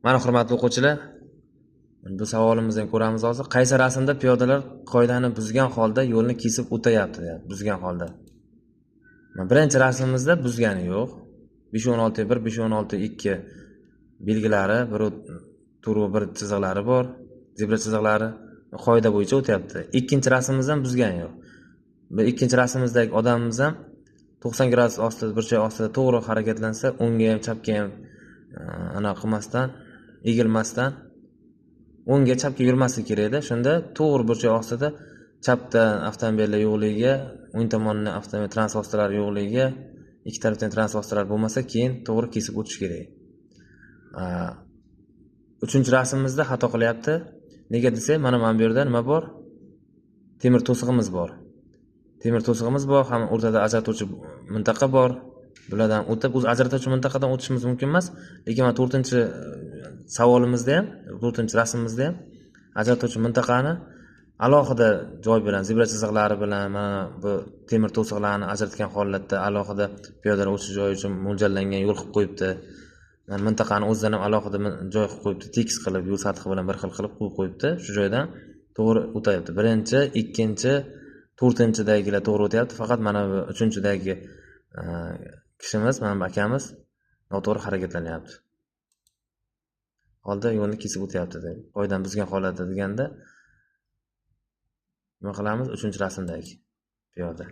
Mana hurmatli o'quvchilar, bu savolimizni ham ko'ramiz hozir. Qaysi rasmda piyodalar qoidani buzgan holda yo'lni kesib o'tayapti, deyapti. Buzgan holda. Birinchi rasmimizda buzgani yo'q. 516 1, 516 2 belgilari, bir turu bir chiziqlari bor, zebra chiziqlari qoida bo'yicha o'tyapti. Ikkinchi rasmimizdan buzgani yo'q. Bu ikkinchi rasmimizdagi odamimiz ham 90 gradus ostida, burchak ostida to'g'ri harakatlansa, o'ngga ham, chapga ham anaqa qilmasdan, egilmasdan o'ngga chapga yurmasligi kerak edi. Shunda to'g'ri burchak ostida chapdan avtomobillar yo'qligiga, o'ng tomondan avtomobil transportlari yo'qligiga, ikki tarafdan transportlar bo'lmasa, keyin to'g'ri kesib o'tish kerak. Uchinchi rasmimizda xato qilyapti. Nega desak, mana bu yerda nima bor? Temir to'sig'imiz bor. Temir to'sig'imiz bor, ham o'rtada ajratuvchi mintaqa bor. Bulardan o'tib, o'z ajratuvchi mintaqadan o'tishimiz mumkin emas, lekin mana 4-chi savolimizda ham, 4-chi rasmimizda ham ajratuvchi mintaqani alohida joy bilan, zebra chiziqlari bilan, mana bu temir to'siqlarni ajratgan holatda alohida piyodalar o'tish joyi uchun mo'ljallangan yo'l qilib qo'yibdi. Mana mintaqani o'zidan ham alohida joy qilib qo'yibdi, tekis qilib, yo'l sathi bilan bir xil qilib qo'yib qo'yibdi. Shu joydan to'g'ri o'tayapti. Birinchi, ikkinchi, 4-chidagilar to'g'ri o'tyapti, faqat mana bu 3-chidagi kishimiz, mana bu akamiz noto'g'ri harakatlanyapti. Holda yo'lni kesib o'tyapti deb. Qoidani buzgan holatda deganda nima qilamiz? 3-chi rasmdagi piyoda.